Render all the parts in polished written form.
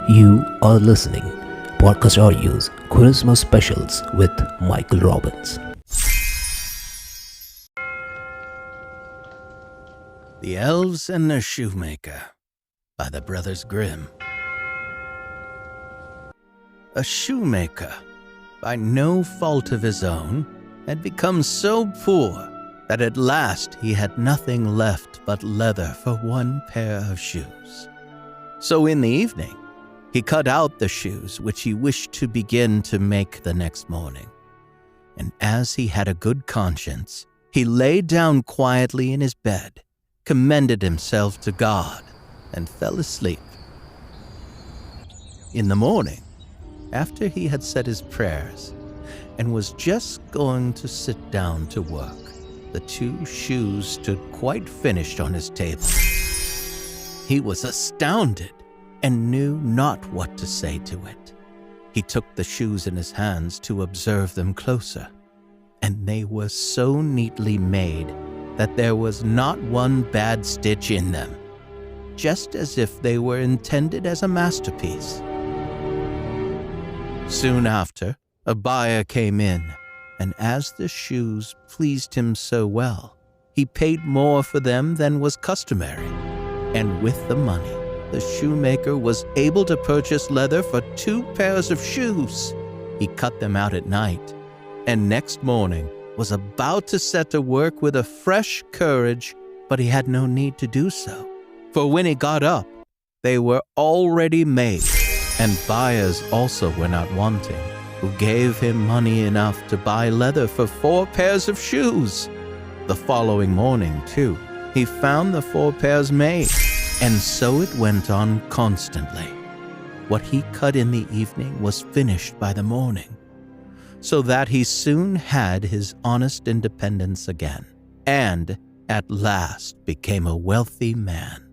You are listening Podcast Audio's Christmas Specials with Michael Robbins. The Elves and the Shoemaker by the Brothers Grimm. A shoemaker, by no fault of his own, had become so poor that at last he had nothing left but leather for one pair of shoes. So in the evening, he cut out the shoes which he wished to begin to make the next morning. And as he had a good conscience, he lay down quietly in his bed, commended himself to God, and fell asleep. In the morning, after he had said his prayers and was just going to sit down to work, the two shoes stood quite finished on his table. He was astounded and knew not what to say to it. He took the shoes in his hands to observe them closer, and they were so neatly made that there was not one bad stitch in them, just as if they were intended as a masterpiece. Soon after, a buyer came in, and as the shoes pleased him so well, he paid more for them than was customary, and with the money, the shoemaker was able to purchase leather for 2 pairs of shoes. He cut them out at night, and next morning was about to set to work with a fresh courage, but he had no need to do so, for when he got up, they were already made, and buyers also were not wanting, who gave him money enough to buy leather for 4 pairs of shoes. The following morning, too, he found the 4 pairs made, and so it went on constantly. What he cut in the evening was finished by the morning, so that he soon had his honest independence again, and at last became a wealthy man.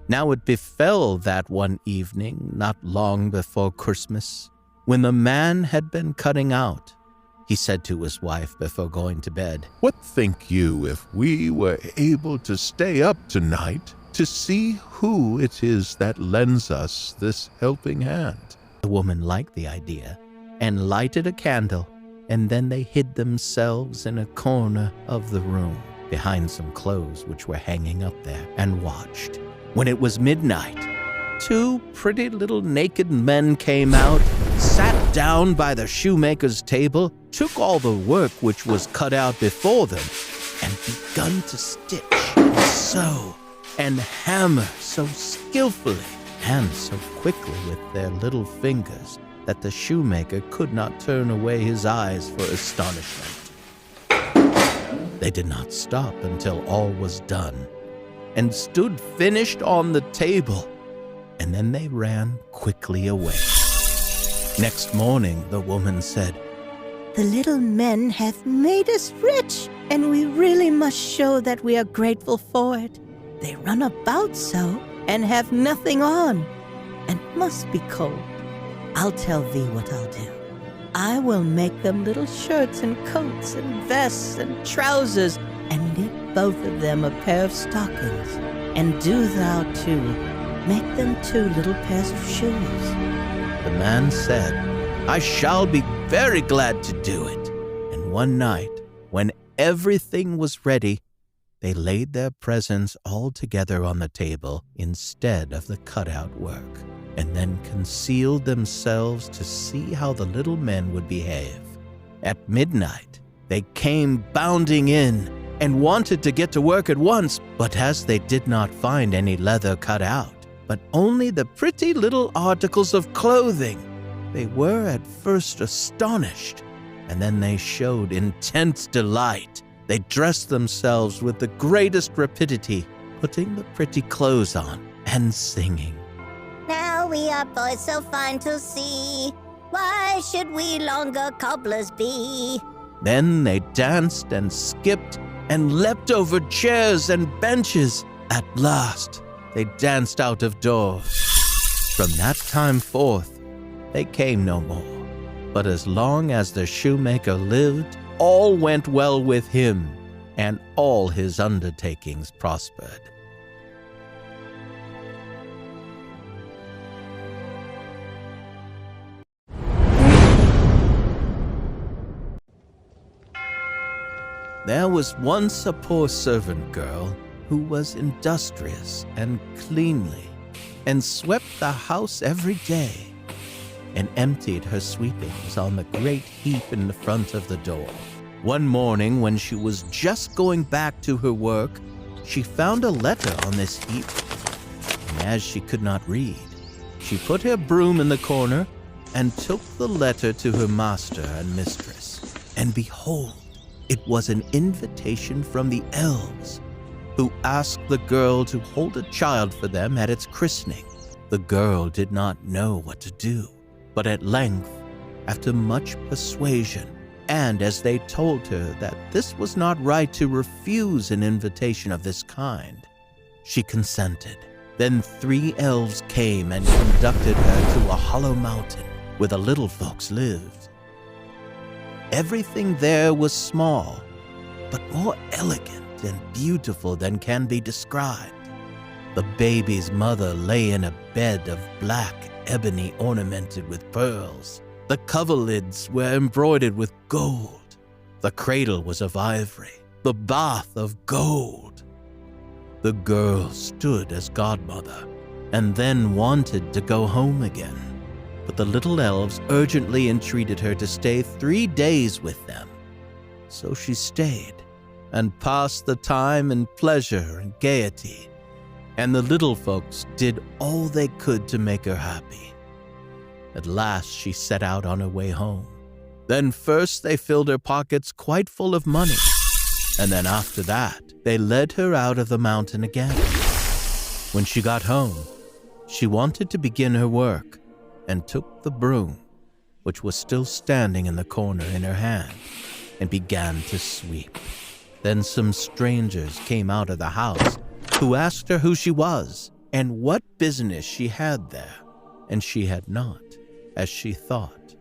Now it befell that one evening, not long before Christmas, when the man had been cutting out, he said to his wife before going to bed, "What think you if we were able to stay up tonight to see who it is that lends us this helping hand?" The woman liked the idea and lighted a candle, and then they hid themselves in a corner of the room behind some clothes which were hanging up there and watched. When it was midnight, 2 pretty little naked men came out, sat down by the shoemaker's table, took all the work which was cut out before them, and begun to stitch and sew and hammer so skillfully and so quickly with their little fingers that the shoemaker could not turn away his eyes for astonishment. They did not stop until all was done, and stood finished on the table, and then they ran quickly away. Next morning the woman said, "The little men have made us rich, and we really must show that we are grateful for it. They run about so, and have nothing on, and must be cold. I'll tell thee what I'll do. I will make them little shirts and coats and vests and trousers, and knit both of them a pair of stockings. And do thou too, make them 2 little pairs of shoes." The man said, "I shall be very glad to do it." And one night, when everything was ready, they laid their presents all together on the table instead of the cutout work, and then concealed themselves to see how the little men would behave. At midnight, they came bounding in and wanted to get to work at once, but as they did not find any leather cut out, but only the pretty little articles of clothing, they were at first astonished, and then they showed intense delight. They dressed themselves with the greatest rapidity, putting the pretty clothes on and singing, "Now we are boys so fine to see. Why should we longer cobblers be?" Then they danced and skipped and leapt over chairs and benches. At last, they danced out of doors. From that time forth, they came no more. But as long as the shoemaker lived, all went well with him, and all his undertakings prospered. There was once a poor servant girl who was industrious and cleanly, and swept the house every day, and emptied her sweepings on the great heap in the front of the door. One morning, when she was just going back to her work, she found a letter on this heap, and as she could not read, she put her broom in the corner and took the letter to her master and mistress. And behold, it was an invitation from the Elves, who asked the girl to hold a child for them at its christening. The girl did not know what to do, but at length, after much persuasion, and as they told her that this was not right to refuse an invitation of this kind, she consented. Then 3 elves came and conducted her to a hollow mountain where the little folks lived. Everything there was small, but more elegant and beautiful than can be described. The baby's mother lay in a bed of black ebony ornamented with pearls. The coverlids were embroidered with gold. The cradle was of ivory, the bath of gold. The girl stood as godmother, and then wanted to go home again. But the little elves urgently entreated her to stay 3 days with them. So she stayed, and passed the time in pleasure and gaiety, and the little folks did all they could to make her happy. At last she set out on her way home. Then first they filled her pockets quite full of money, and then after that they led her out of the mountain again. When she got home, she wanted to begin her work, and took the broom, which was still standing in the corner, in her hand, and began to sweep. Then some strangers came out of the house, who asked her who she was, and what business she had there. And she had not, as she thought,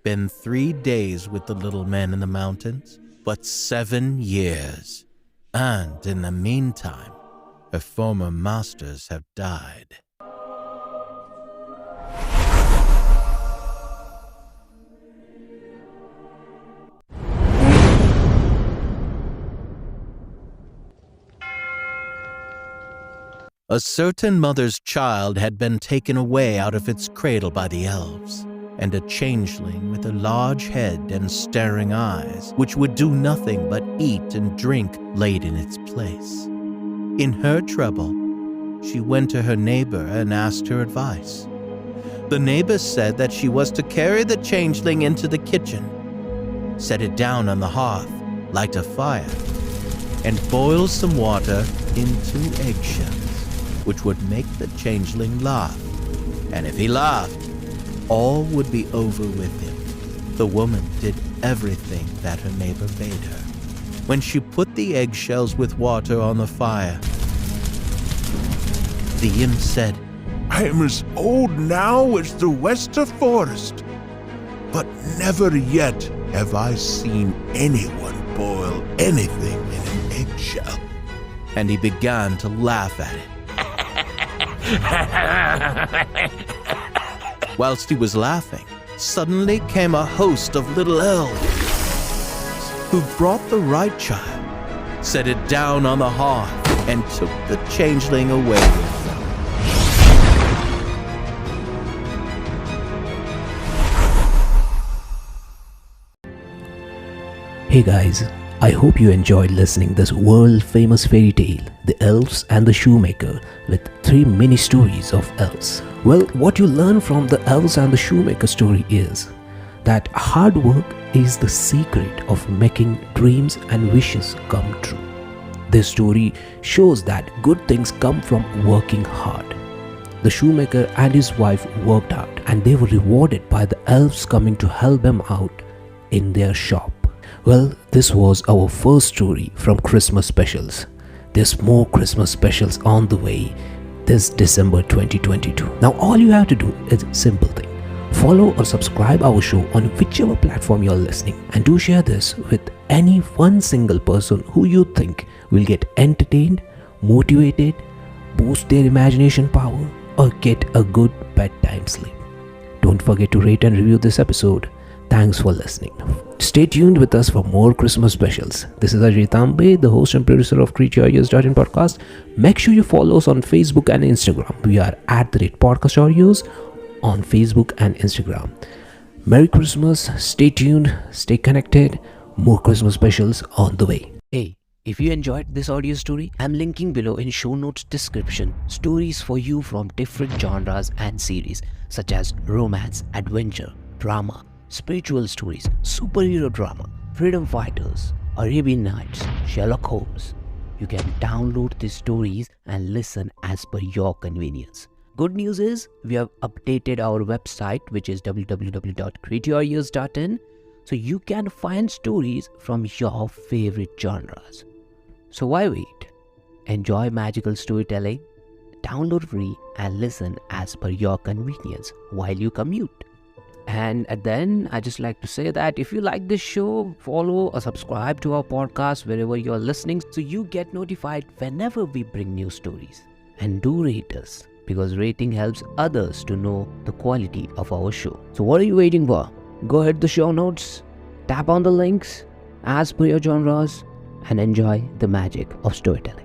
been 3 days with the little men in the mountains, but 7 years. And in the meantime, her former masters have died. A certain mother's child had been taken away out of its cradle by the elves, and a changeling with a large head and staring eyes, which would do nothing but eat and drink, laid in its place. In her trouble, she went to her neighbor and asked her advice. The neighbor said that she was to carry the changeling into the kitchen, set it down on the hearth, light a fire, and boil some water in 2 eggshells, which would make the changeling laugh. And if he laughed, all would be over with him. The woman did everything that her neighbor bade her. When she put the eggshells with water on the fire, the imp said, I am as old now as the Wester Forest, but never yet have I seen anyone boil anything in an eggshell. And he began to laugh at it. Whilst he was laughing, suddenly came a host of little elves, who brought the right child, set it down on the hearth, and took the changeling away with them. Hey guys, I hope you enjoyed listening this world famous fairy tale, The Elves and the Shoemaker, with 3 mini stories of elves. Well, what you learn from The Elves and the Shoemaker story is that hard work is the secret of making dreams and wishes come true. This story shows that good things come from working hard. The shoemaker and his wife worked hard, and they were rewarded by the elves coming to help them out in their shop. Well, this was our first story from Christmas specials. There's more Christmas specials on the way this December 2022. Now all you have to do is a simple thing. Follow or subscribe our show on whichever platform you're listening, and do share this with any one single person who you think will get entertained, motivated, boost their imagination power, or get a good bedtime sleep. Don't forget to rate and review this episode. Thanks for listening. Stay tuned with us for more Christmas specials. This is Ajay Tambe, the host and producer of Create Your Ears podcast. Make sure you follow us on Facebook and Instagram. We are at @Podcast Audios on Facebook and Instagram. Merry Christmas, stay tuned, stay connected, more Christmas specials on the way. Hey, if you enjoyed this audio story, I'm linking below in show notes description stories for you from different genres and series such as romance, adventure, drama, spiritual stories, superhero drama, freedom fighters, Arabian Nights, Sherlock Holmes. You can download these stories and listen as per your convenience. Good news is we have updated our website, which is www.createyourears.in, so you can find stories from your favorite genres. So why wait? Enjoy magical storytelling, download free and listen as per your convenience while you commute. And then I just like to say that if you like this show, follow or subscribe to our podcast wherever you're listening so you get notified whenever we bring new stories. And do rate us, because rating helps others to know the quality of our show. So what are you waiting for? Go hit the show notes, tap on the links as per your genres, and enjoy the magic of storytelling.